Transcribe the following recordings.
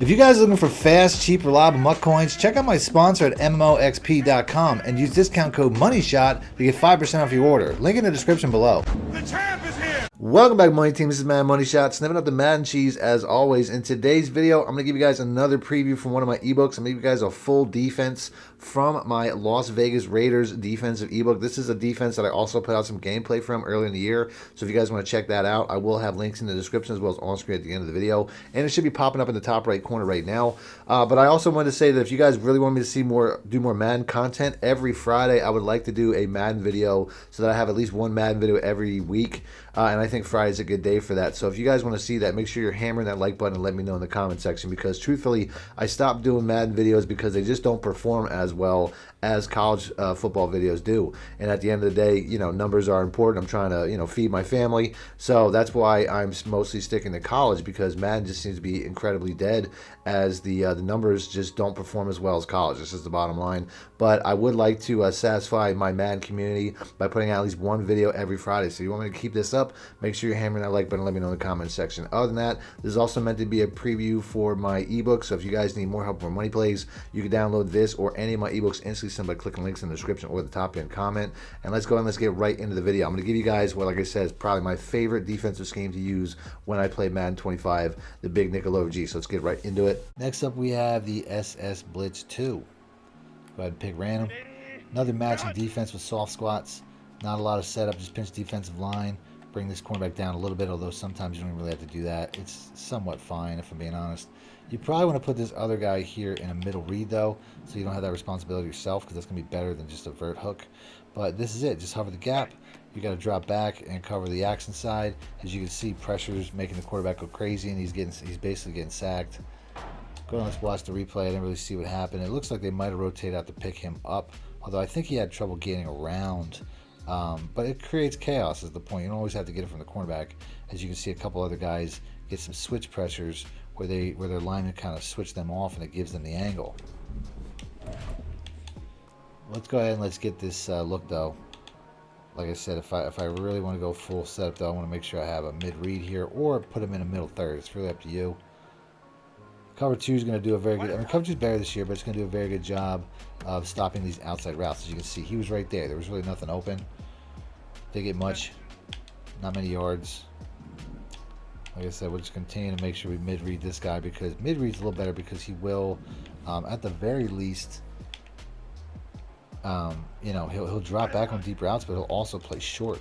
If you guys are looking for fast, cheap, reliable MUT coins, check out my sponsor at MMOXP.com and use discount code MONEYSHOT to get 5% off your order. Link in the description below. The champ is here! Welcome back, Money Team. This is Madden Money Shot, snipping up the Madden cheese as always. In today's video, I'm going to give you guys another preview from one of my ebooks. I'm going to give you guys a full defense from my Las Vegas Raiders defensive ebook. This is a defense that I also put out some gameplay from earlier in the year. So if you guys want to check that out, I will have links in the description as well as on screen at the end of the video. And it should be popping up in the top right corner right now. But I also wanted to say that if you guys really want me to see do more Madden content, every Friday I would like to do a Madden video so that I have at least one Madden video every week. And I think Friday is a good day for that. So if you guys want to see that, make sure you're hammering that like button and let me know in the comment section, because truthfully, I stopped doing Madden videos because they just don't perform as well as college football videos do. And at the end of the day, you know, numbers are important. I'm trying to, you know, feed my family. So that's why I'm mostly sticking to college, because Madden just seems to be incredibly dead, as the numbers just don't perform as well as college. This is the bottom line. But I would like to satisfy my Madden community by putting out at least one video every Friday. So if you want me to keep this up, make sure you're hammering that like button and let me know in the comment section. Other than that, this is also meant to be a preview for my ebook. So if you guys need more help with money plays, you can download this or any of my ebooks instantly by clicking links in the description or the top end comment. And let's go and let's get right into the video. I'm going to give you guys what, like I said, is probably my favorite defensive scheme to use when I play Madden 25, the big nickel OG. So let's get right into it. Next up, we have the SS Blitz 2. Go ahead and pick random. Another matching defense with soft squats. Not a lot of setup, just pinch defensive line. Bring this cornerback down a little bit, although sometimes you don't really have to do that. It's somewhat fine, if I'm being honest. You probably want to put this other guy here in a middle read, though, so you don't have that responsibility yourself, because that's going to be better than just a vert hook. But this is it. Just hover the gap. You got to drop back and cover the action side. As you can see, pressure's making the quarterback go crazy, and he's basically getting sacked. Go on, let's watch the replay. I didn't really see what happened. It looks like they might have rotated out to pick him up, although I think he had trouble getting around. But it creates chaos is the point. You don't always have to get it from the cornerback. As you can see, a couple other guys get some switch pressures where their linemen kind of switch them off, and it gives them the angle. Let's go ahead and let's get this look, though. Like I said, if I really want to go full setup, though, I want to make sure I have a mid-read here or put him in a middle third. It's really up to you. Cover 2 is going to do a very good... I mean, cover 2 is better this year, but it's going to do a very good job of stopping these outside routes. As you can see, he was right there. There was really nothing open. Didn't get much. Not many yards. Like I said, we'll just continue to make sure we mid-read this guy, because mid-read's a little better, because he will, at the very least, you know, he'll drop back on deep routes, but he'll also play short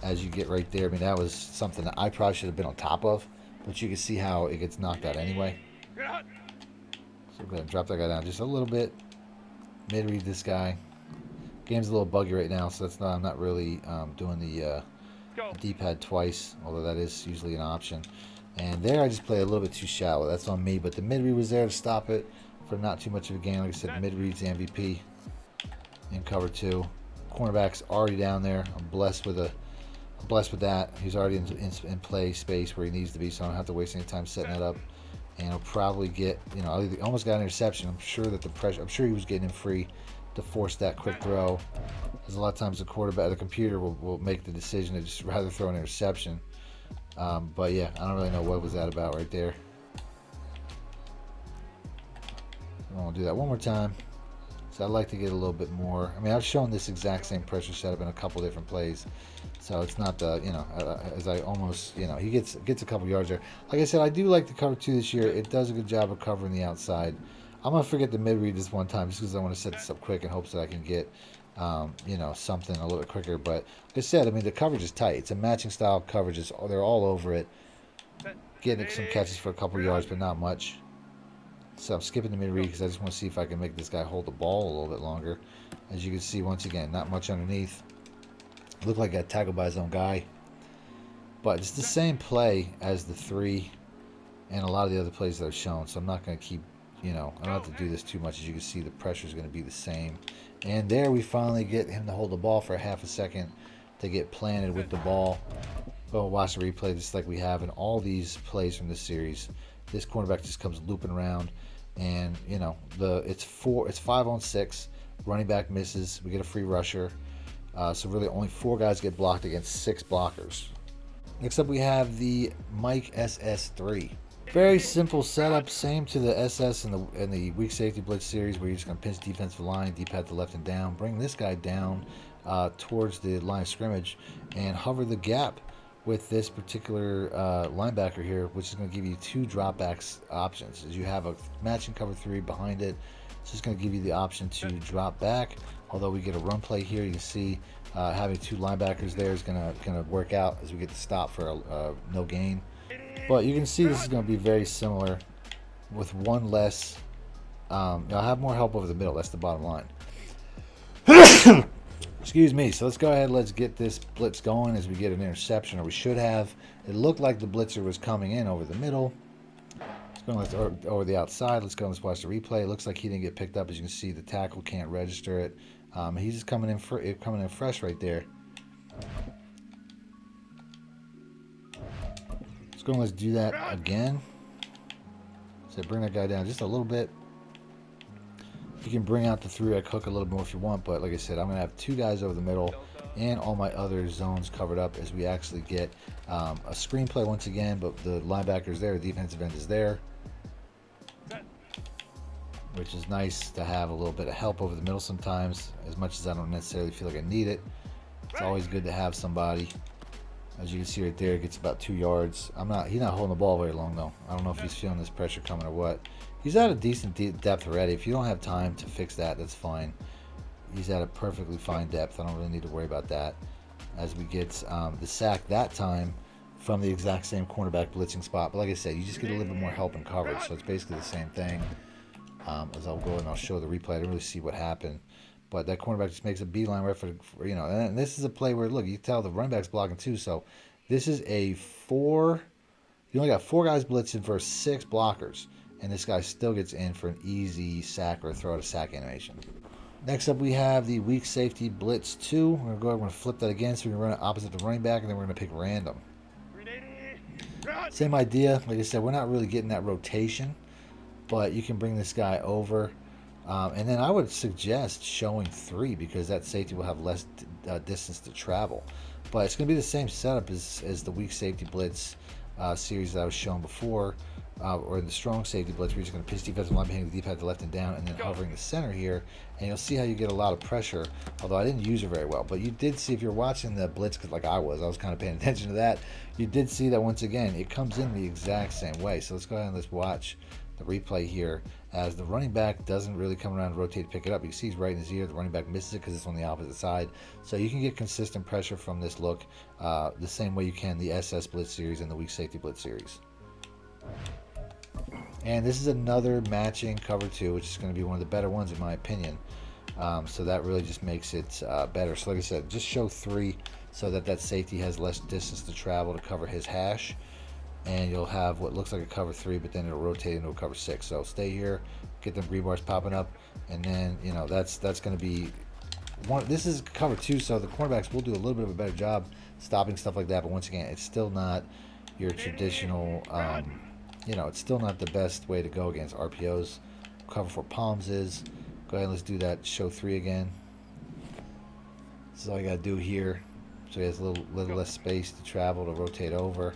as you get right there. I mean, that was something that I probably should have been on top of, but you can see how it gets knocked out anyway. So go ahead and drop that guy down just a little bit. Mid-read this guy. Game's a little buggy right now, so that's not, I'm not really doing the D-pad twice, although that is usually an option. And there I just play a little bit too shallow. That's on me, but the mid-read was there to stop it for not too much of a gain. Like I said, mid-read's the MVP in cover 2. Cornerback's already down there. I'm blessed with that. He's already in play space where he needs to be, so I don't have to waste any time setting that up. And he'll probably get, you know, he almost got an interception. I'm sure that I'm sure he was getting him free to force that quick throw. Because a lot of times the computer will make the decision to just rather throw an interception. But yeah, I don't really know what was that about right there. I'm going to do that one more time. So I'd like to get a little bit more. I mean, I've shown this exact same pressure setup in a couple different plays. So it's not the, you know, as I almost, you know, he gets a couple yards there. Like I said, I do like the cover 2 this year. It does a good job of covering the outside. I'm going to forget the mid-read this one time just because I want to set this up quick in hopes that I can get, you know, something a little bit quicker. But like I said, I mean, the coverage is tight. It's a matching style coverage. They're all over it. Getting some catches for a couple yards, but not much. So I'm skipping the mid-read because I just want to see if I can make this guy hold the ball a little bit longer. As you can see, once again, not much underneath. Looked like I got tackled by his own guy. But it's the same play as the 3 and a lot of the other plays that I've shown. So I'm not going to keep, you know, I don't have to do this too much. As you can see, the pressure is going to be the same. And there we finally get him to hold the ball for a half a second to get planted with the ball. Go watch the replay just like we have in all these plays from this series. This cornerback just comes looping around, and you know it's 5-on-6. Running back misses. We get a free rusher. So really only 4 guys get blocked against 6 blockers. Next up we have the Mike SS3. Very simple setup, same to the SS and the weak safety blitz series, where you're just going to pinch defensive line, D-pad to left and down, bring this guy down towards the line of scrimmage, and hover the gap with this particular linebacker here, which is going to give you two dropbacks options. As you have a matching cover 3 behind it, it's just going to give you the option to drop back. Although we get a run play here, you can see having two linebackers there is going to work out as we get the stop for no gain. But you can see this is going to be very similar with one less. I'll have more help over the middle. That's the bottom line. Excuse me. So let's go ahead. Let's get this blitz going as we get an interception, or we should have. It looked like the blitzer was coming in over the middle. It's going over the outside. Let's go and let's watch the replay. It looks like he didn't get picked up. As you can see, the tackle can't register it. He's just coming in fresh right there. Let's go and let's do that again. So bring that guy down just a little bit. You can bring out the 3-rec hook a little more if you want, but like I said, I'm going to have two guys over the middle and all my other zones covered up as we actually get a screenplay once again, but the linebacker's there, the defensive end is there, which is nice to have a little bit of help over the middle sometimes, as much as I don't necessarily feel like I need it. It's always good to have somebody. As you can see right there, it gets about 2 yards. He's not holding the ball very long though. I don't know if he's feeling this pressure coming or what. He's at a decent depth already. If you don't have time to fix that, that's fine. He's at a perfectly fine depth. I don't really need to worry about that. As we get the sack that time from the exact same cornerback blitzing spot. But like I said, you just get a little bit more help and coverage. So it's basically the same thing. As I'll go and I'll show the replay. I didn't really see what happened. But that cornerback just makes a beeline right for and this is a play where, look, you can tell the running back's blocking too. So this is you only got 4 guys blitzing for 6 blockers. And this guy still gets in for an easy sack or throw out a sack animation. Next up, we have the weak safety blitz 2. We're going to flip that again so we can run it opposite the running back, and then we're going to pick random. Same idea. Like I said, we're not really getting that rotation, but you can bring this guy over. And then I would suggest showing 3 because that safety will have less distance to travel. But it's going to be the same setup as the weak safety blitz series that I was showing before, or the strong safety blitz, where you're just going to pitch defensive line behind the D-pad to left and down, and then hovering the center here, and you'll see how you get a lot of pressure. Although I didn't use it very well, but you did see, if you're watching the blitz, because like I was kind of paying attention to that, you did see that once again it comes in the exact same way. So let's go ahead and let's watch the replay here as the running back doesn't really come around and rotate to pick it up. You can see he's right in his ear. The running back misses it because it's on the opposite side. So you can get consistent pressure from this look the same way you can the SS Blitz series and the weak safety blitz series. And this is another matching cover 2, which is going to be one of the better ones in my opinion. So that really just makes it better. So like I said, just show 3 so that safety has less distance to travel to cover his hash. And you'll have what looks like a cover 3, but then it'll rotate into a cover 6. So stay here, get them rebars popping up, and then that's going to be one. This is cover 2, so the cornerbacks will do a little bit of a better job stopping stuff like that. But once again, it's still not your traditional. It's still not the best way to go against RPOs. Cover 4 palms is. Go ahead, and let's do that. Show 3 again. This is all you got to do here. So he has a little less space to travel to rotate over.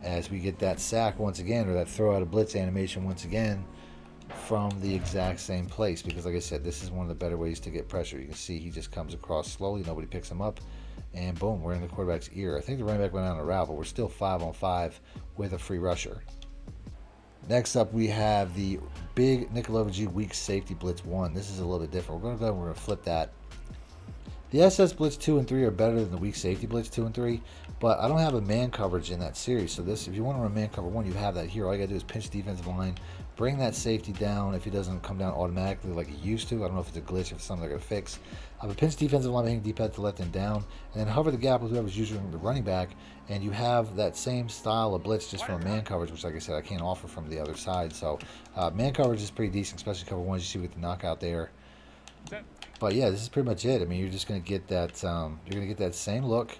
As we get that sack once again, or that throw out a blitz animation once again from the exact same place, because like I said, this is one of the better ways to get pressure. You can see he just comes across slowly, nobody picks him up, and boom, we're in the quarterback's ear. I think the running back went on a route, but we're still 5-on-5 with a free rusher. Next up, we have the big nickel over G weak safety blitz 1. This is a little bit different. We're going to go and we're going to flip that. The SS Blitz 2 and 3 are better than the weak safety Blitz 2 and 3, but I don't have a man coverage in that series. So if you want to run man cover 1, you have that here. All you got to do is pinch the defensive line, bring that safety down if he doesn't come down automatically like he used to. I don't know if it's a glitch or if it's something they're going to fix. I would pinch defensive line behind D-pad to left and down, and then hover the gap with whoever's using the running back, and you have that same style of blitz just from a man coverage, which like I said, I can't offer from the other side. So man coverage is pretty decent, especially cover 1, as you see with the knockout there. But yeah, this is pretty much it. I mean, you're just going to get that. You're going to get that same look,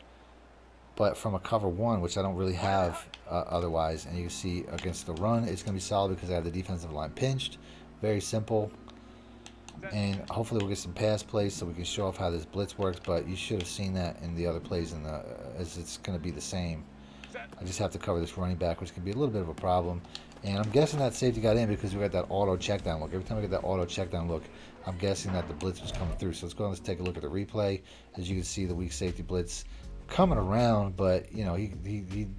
but from a cover 1, which I don't really have otherwise. And you can see against the run, it's going to be solid because I have the defensive line pinched. Very simple. And hopefully we'll get some pass plays so we can show off how this blitz works. But you should have seen that in the other plays, as it's going to be the same. I just have to cover this running back, which can be a little bit of a problem. And I'm guessing that safety got in because we got that auto check down look. Every time we get that auto check down look, I'm guessing that the blitz was coming through. So let's go and let's take a look at the replay. As you can see, the weak safety blitz coming around, but you know, he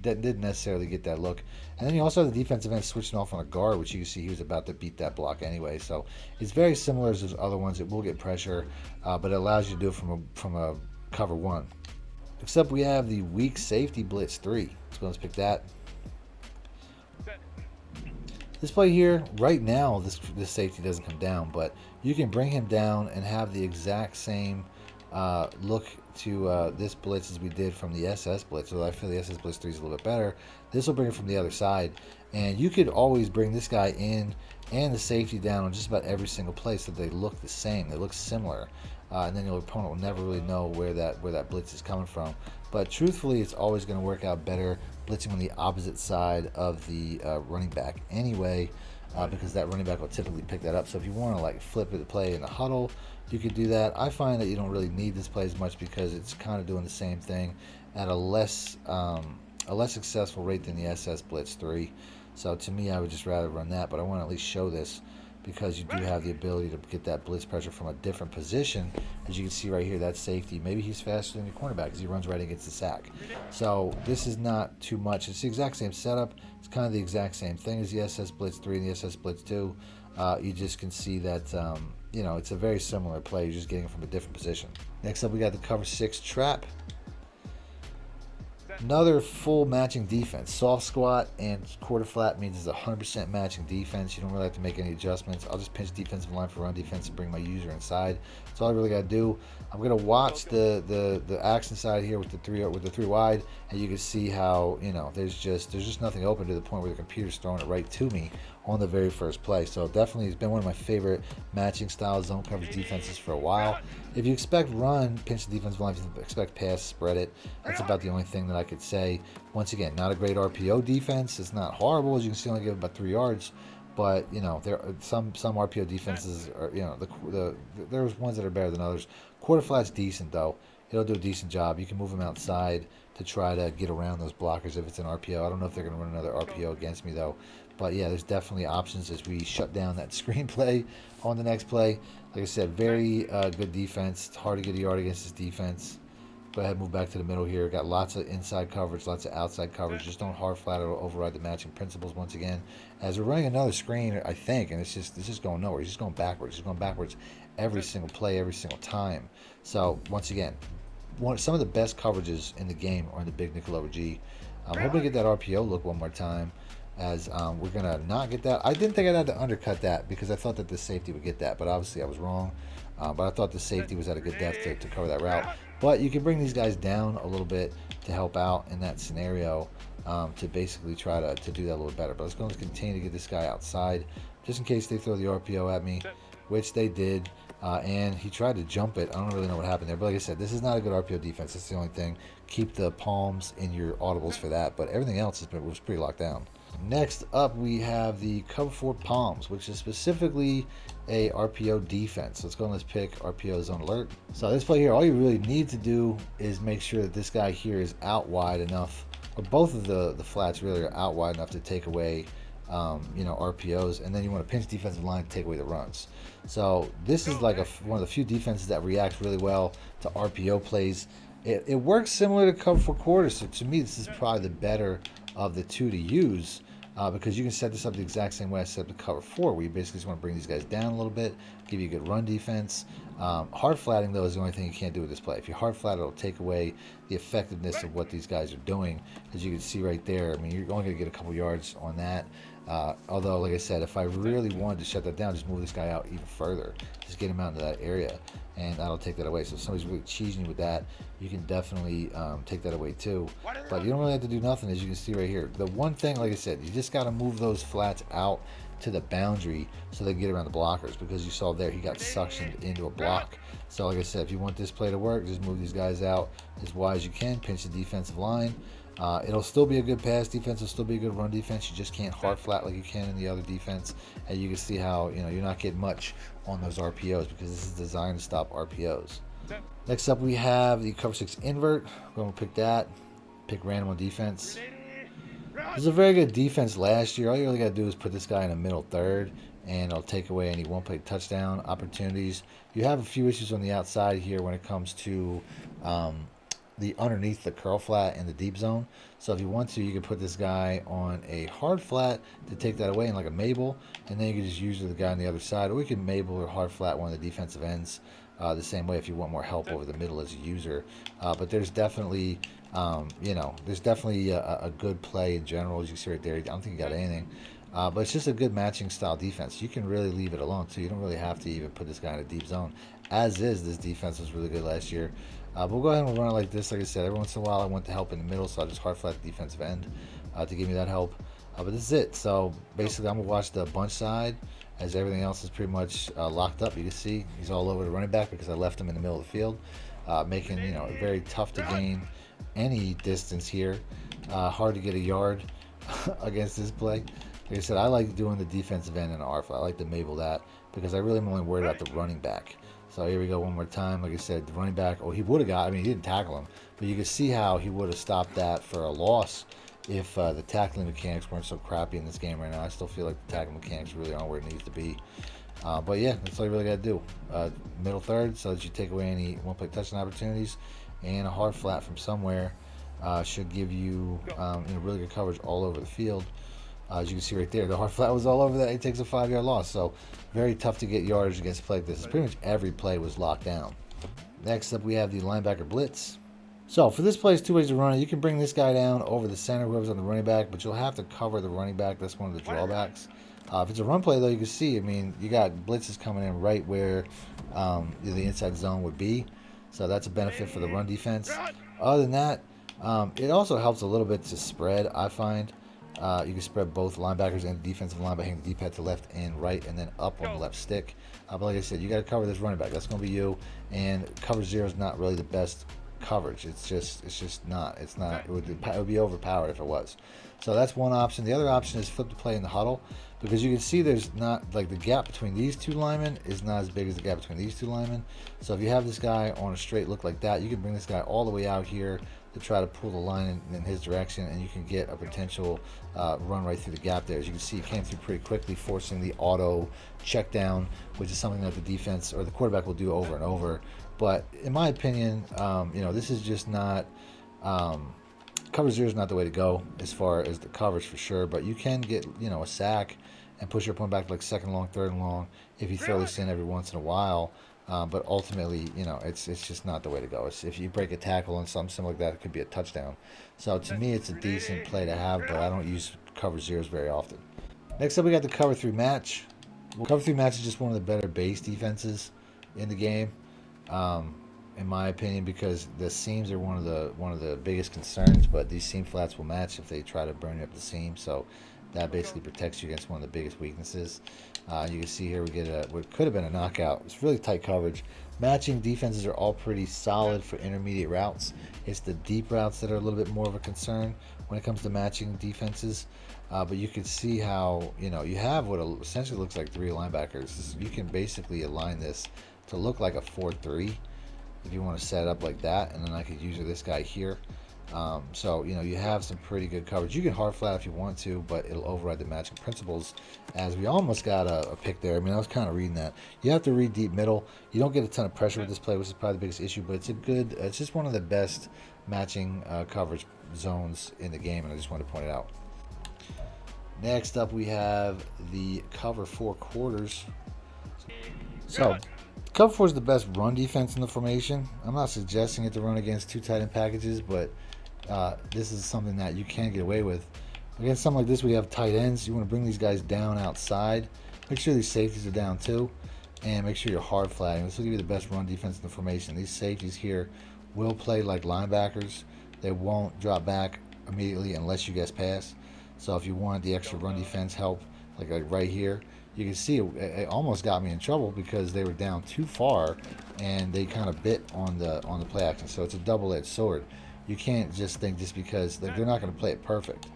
didn't necessarily get that look. And then you also have the defensive end switching off on a guard, which you can see he was about to beat that block anyway. So it's very similar as those other ones. It will get pressure, but it allows you to do it from a cover one. Except we have the weak safety blitz 3. Let's go and pick that. This play here, right now, this safety doesn't come down, but you can bring him down and have the exact same look to this blitz as we did from the SS blitz. So I feel the SS blitz 3 is a little bit better. This will bring it from the other side, and you could always bring this guy in and the safety down on just about every single play so they look the same. They look similar, and then your opponent will never really know where that blitz is coming from. But truthfully, it's always going to work out better blitzing on the opposite side of the running back anyway, because that running back will typically pick that up. So if you want to like flip the play in the huddle, you could do that. I find that you don't really need this play as much because it's kind of doing the same thing at a less successful rate than the SS Blitz 3. So to me, I would just rather run that, but I want to at least show this because you do have the ability to get that blitz pressure from a different position. As you can see right here, that safety, maybe he's faster than your cornerback because he runs right against the sack. So this is not too much. It's the exact same setup. It's kind of the exact same thing as the SS Blitz 3 and the SS Blitz 2. You just can see that, you know, it's a very similar play. You're just getting it from a different position. Next up, we got the cover 6 trap. Another full matching defense. Soft squat and quarter flat means it's 100% matching defense. You don't really have to make any adjustments. I'll just pinch defensive line for run defense and bring my user inside. That's all I really got to do. I'm going to watch the action side here with the three wide, and you can see how, you know, there's just nothing open to the point where the computer's throwing it right to me on the very first play. So definitely it's been one of my favorite matching style zone coverage defenses for a while. If you expect run, pinch the defensive line. If you expect pass, spread it. That's about the only thing that I could say. Once again, not a great RPO defense. It's not horrible. As you can see, only give about 3 yards. But, you know, there are some RPO defenses are, you know, there's ones that are better than others. Quarter flat's decent, though. It'll do a decent job. You can move them outside to try to get around those blockers if it's an RPO. I don't know if they're going to run another RPO against me, though. But, yeah, there's definitely options as we shut down that screen play on the next play. Like I said, very good defense. It's hard to get a yard against this defense. Go ahead and move back to the middle here. Got lots of inside coverage, lots of outside coverage. Just don't hard flat or override the matching principles once again. As we're running another screen, I think, and it's just going nowhere. It's just going backwards. It's going backwards every single play, every single time. So, once again, some of the best coverages in the game are in the big nickel over G. I'm hoping to get that RPO look one more time, as we're going to not get that. I didn't think I'd have to undercut that because I thought that the safety would get that, but obviously I was wrong. But I thought the safety was at a good depth to cover that route. But you can bring these guys down a little bit to help out in that scenario, to basically try to do that a little better. But let's go and continue to get this guy outside just in case they throw the RPO at me, which they did. And he tried to jump it. I don't really know what happened there. But like I said, this is not a good RPO defense. That's the only thing. Keep the palms in your audibles for that. But everything else was pretty locked down. Next up, we have the cover 4 palms, which is specifically a RPO defense. Let's go and let's pick RPO zone alert. So this play here, all you really need to do is make sure that this guy here is out wide enough, or both of the flats really are out wide enough to take away you know, RPOs, and then you want to pinch defensive line to take away the runs. So this is like one of the few defenses that reacts really well to RPO plays. It works similar to cover 4 quarters, so to me this is probably the better of the two to use, because you can set this up the exact same way I set up the cover 4, where you basically just want to bring these guys down a little bit, give you a good run defense. Hard flatting, though, is the only thing you can't do with this play. If you hard flat, it'll take away the effectiveness of what these guys are doing. As you can see right there, I mean, you're only going to get a couple yards on that. Although, like I said, if I really wanted to shut that down, just move this guy out even further. Just get him out into that area, and that'll take that away. So if somebody's really cheesing you with that, you can definitely take that away too. But you don't really have to do nothing, as you can see right here. The one thing, like I said, you just got to move those flats out to the boundary so they can get around the blockers, because you saw there he got suctioned into a block. So like I said, if you want this play to work, just move these guys out as wide as you can, pinch the defensive line. It'll still be a good pass defense, it'll still be a good run defense. You just can't hard flat like you can in the other defense. And you can see how, you know, you're not getting much on those RPOs, because this is designed to stop RPOs. Next up, we have the cover 6 invert. We're going to pick that, pick random on defense. This is a very good defense last year. All you really got to do is put this guy in the middle third, and it'll take away any one-play touchdown opportunities. You have a few issues on the outside here when it comes to the underneath the curl flat and the deep zone. So if you want to, you can put this guy on a hard flat to take that away in like a Mabel, and then you can just use the guy on the other side, or we can Mabel or hard flat one of the defensive ends the same way if you want more help over the middle as a user. But there's definitely, there's definitely a good play in general. As you see right there, I don't think you got anything. But it's just a good matching style defense. You can really leave it alone too. You don't really have to even put this guy in a deep zone. As is, this defense was really good last year. But we'll go ahead and run it like this. Like I said, every once in a while I want the help in the middle, so I just hard flat the defensive end to give me that help. But this is it. So basically I'm going to watch the bunch side as everything else is pretty much locked up. You can see he's all over the running back because I left him in the middle of the field, making it very tough to gain any distance here. Hard to get a yard against this play. Like I said, I like doing the defensive end and R flat. I like to Mabel that because I really am only worried about the running back. So here we go one more time. Like I said, the running back, he would have got, he didn't tackle him, but you can see how he would have stopped that for a loss if the tackling mechanics weren't so crappy in this game right now. I still feel like the tackling mechanics really aren't where it needs to be. But yeah, that's all you really got to do. Middle third, so that you take away any one-play touchdown opportunities, and a hard flat from somewhere should give you really good coverage all over the field. As you can see right there, the hard flat was all over that. It takes a 5-yard loss, so very tough to get yardage against a play like this. Pretty much every play was locked down. Next up, we have the linebacker blitz. So for this play, there's two ways to run it. You can bring this guy down over the center, whoever's on the running back, but you'll have to cover the running back. That's one of the drawbacks. If it's a run play, though, you can see, you got blitzes coming in right where the inside zone would be. So that's a benefit for the run defense. Other than that, it also helps a little bit to spread, I find. You can spread both linebackers and defensive line by hitting the D-pad to left and right, and then up on the left stick. But like I said, you got to cover this running back. That's going to be you. And cover 0 is not really the best coverage. It's just not. It's not. It would be overpowered if it was. So that's one option. The other option is flip the play in the huddle, because you can see there's not, like, the gap between these two linemen is not as big as the gap between these two linemen. So if you have this guy on a straight look like that, you can bring this guy all the way out here to try to pull the line in his direction, and you can get a potential run right through the gap there. As you can see, he came through pretty quickly, forcing the auto check down, which is something that the defense or the quarterback will do over and over. But in my opinion, this is just not cover 0 is not the way to go as far as the coverage for sure. But you can get a sack and push your opponent back to like second and long, third and long if you throw this in every once in a while. But ultimately, it's just not the way to go. If you break a tackle and something similar like that, it could be a touchdown. So to me, it's a decent play to have, but I don't use cover 0s very often. Next up, we got the cover 3 match. Well, cover 3 match is just one of the better base defenses in the game, in my opinion, because the seams are one of the biggest concerns. But these seam flats will match if they try to burn you up the seam. So that basically protects you against one of the biggest weaknesses. You can see here we get what could have been a knockout. It's really tight coverage. Matching defenses are all pretty solid for intermediate routes. It's the deep routes that are a little bit more of a concern when it comes to matching defenses. But you can see how you have what essentially looks like 3 linebackers. You can basically align this to look like a 4-3 if you want to set it up like that, and then I could use this guy here. So you have some pretty good coverage. You can hard flat if you want to, but it'll override the matching principles, as we almost got a pick there. I was kind of reading that. You have to read deep middle. You don't get a ton of pressure with this play, which is probably the biggest issue, but it's just one of the best matching coverage zones in the game, and I just wanted to point it out. Next up, we have the cover 4 quarters. So cover 4 is the best run defense in the formation. I'm not suggesting it to run against 2 tight end packages, but this is something that you can get away with. Against something like this, we have tight ends. You want to bring these guys down outside. Make sure these safeties are down too, and make sure you're hard flatting. This will give you the best run defense in the formation. These safeties here will play like linebackers. They won't drop back immediately unless you guys pass. So if you want the extra run defense help, like right here, you can see it almost got me in trouble because they were down too far and they kind of bit on the play action. So it's a double-edged sword. You can't just think just because they're not going to play it perfect.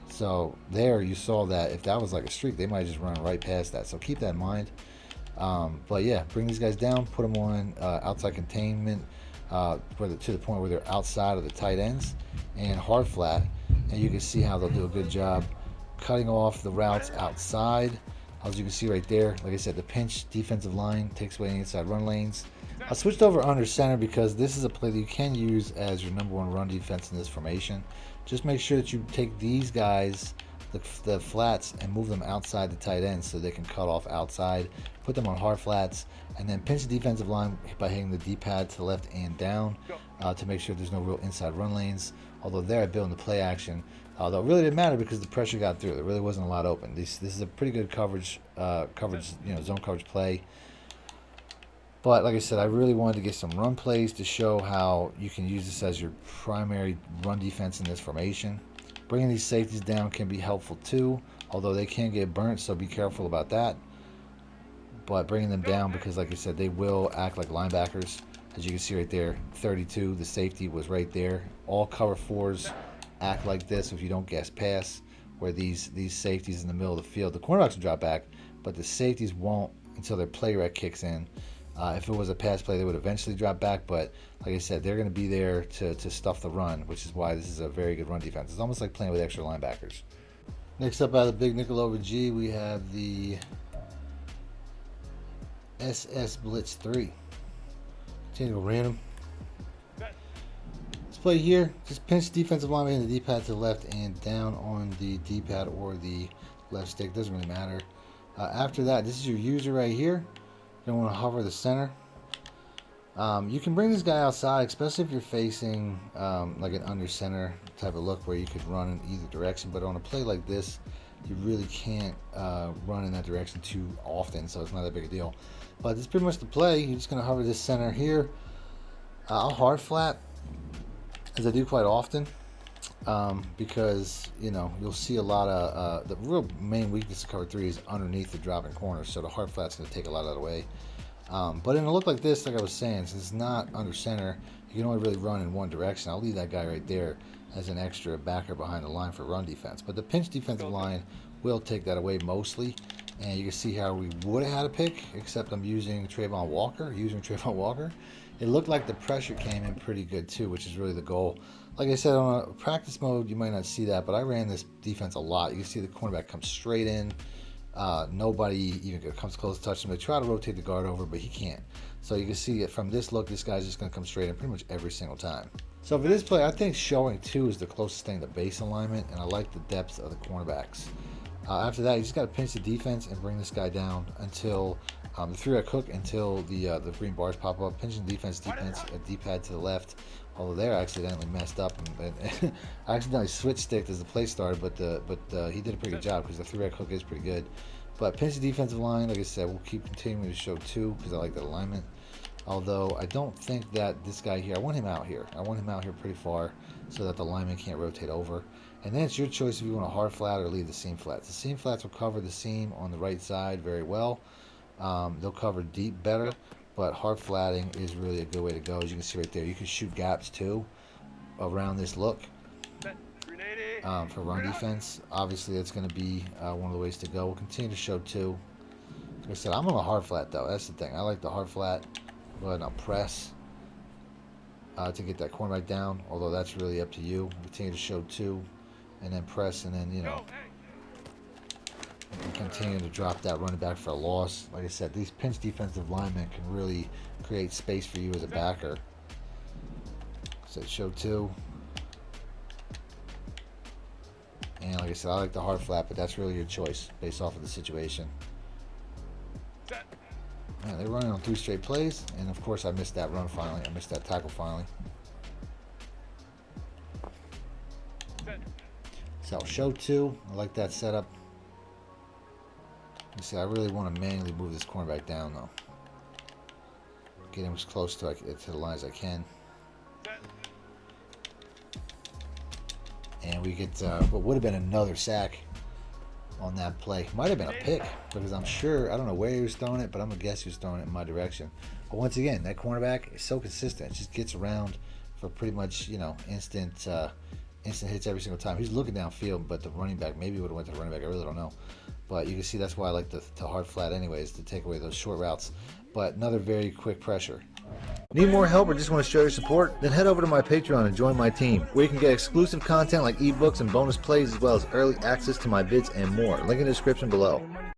So there you saw that if that was like a streak, they might just run right past that. So keep that in mind. But yeah, bring these guys down, put them on outside containment to the point where they're outside of the tight ends, and hard flat. And you can see how they'll do a good job cutting off the routes outside. As you can see right there, like I said, the pinch defensive line takes away the inside run lanes. I switched over under center because this is a play that you can use as your #1 run defense in this formation. Just make sure that you take these guys, the flats, and move them outside the tight end so they can cut off outside. Put them on hard flats, and then pinch the defensive line by hitting the D-pad to the left and down to make sure there's no real inside run lanes. Although there I built in the play action, although it really didn't matter because the pressure got through. There really wasn't a lot open. This is a pretty good coverage, zone coverage play. But like I said, I really wanted to get some run plays to show how you can use this as your primary run defense in this formation. Bringing these safeties down can be helpful too, although they can get burnt, so be careful about that. But bringing them down, because like I said, they will act like linebackers. As you can see right there, 32, the safety was right there. All cover 4s act like this if you don't guess pass, where these safeties in the middle of the field, the cornerbacks will drop back, but the safeties won't until their play rec kicks in. If it was a pass play, they would eventually drop back, but like I said, they're going to be there to stuff the run, which is why this is a very good run defense. It's almost like playing with extra linebackers. Next up, out of the big nickel over G, we have the SS Blitz 3. Continue to go random. Let's play here. Just pinch defensive lineman in the D-pad to the left and down on the D-pad or the left stick. Doesn't really matter. After that, this is your user right here. You don't want to hover the center. You can bring this guy outside, especially if you're facing like an under center type of look where you could run in either direction. But on a play like this, you really can't run in that direction too often, so it's not that big a deal. But it's pretty much the play. You're just going to hover this center here. I'll hard flat, as I do quite often, because you'll see a lot of the real main weakness of cover 3 is underneath the dropping corners, so the hard flat's going to take a lot of that away. But in a look like this, like I was saying, since it's not under center, you can only really run in one direction. I'll leave that guy right there as an extra backer behind the line for run defense. But the pinch defensive line will take that away mostly. And you can see how we would have had a pick, except I'm using Trayvon Walker. It looked like the pressure came in pretty good too, which is really the goal. Like I said, on a practice mode, you might not see that, but I ran this defense a lot. You can see the cornerback comes straight in. Nobody even comes close to touching him. They try to rotate the guard over, but he can't. So you can see it from this look, this guy's just going to come straight in pretty much every single time. So for this play, I think showing 2 is the closest thing to base alignment, and I like the depth of the cornerbacks. After that, you just got to pinch the defense and bring this guy down until the 3-rec hook, until the green bars pop up. Pinching defense, D-pad to the left. Although there I accidentally messed up and I accidentally switch sticked as the play started, but he did a pretty good job because the 3-rec hook is pretty good. But pinch the defensive line, like I said, we'll keep continuing to show 2 because I like that alignment. Although I don't think that this guy here, I want him out here. I want him out here pretty far so that the lineman can't rotate over. And then it's your choice if you want a hard flat or leave the seam flats. The seam flats will cover the seam on the right side very well. They'll cover deep better, but hard flatting is really a good way to go. As you can see right there, you can shoot gaps too around this look for run defense. Obviously, that's going to be one of the ways to go. We'll continue to show 2. Like I said, I'm on a hard flat though. That's the thing. I like the hard flat. Go ahead and I'll press to get that cornerback down, although that's really up to you. Continue to show 2 and then press, and then continue to drop that running back for a loss. Like I said, these pinch defensive linemen can really create space for you as a backer. So show 2. And like I said, I like the hard flat, but that's really your choice based off of the situation. Man, they're running on 3 straight plays, and of course I missed that run finally. I missed that tackle finally. So show 2. I like that setup. You see, I really want to manually move this cornerback down though. Get him as close to the line as I can. And we get what would have been another sack on that play. Might have been a pick, because I'm sure, I don't know where he was throwing it, but I'm going to guess he was throwing it in my direction. But once again, that cornerback is so consistent. It just gets around for pretty much, instant hits every single time. He's looking downfield, but the running back, maybe he would have went to the running back. I really don't know. But you can see that's why I like the hard flat anyways, to take away those short routes. But another very quick pressure. Need more help or just want to show your support? Then head over to my Patreon and join my team, where you can get exclusive content like ebooks and bonus plays, as well as early access to my vids and more. Link in the description below.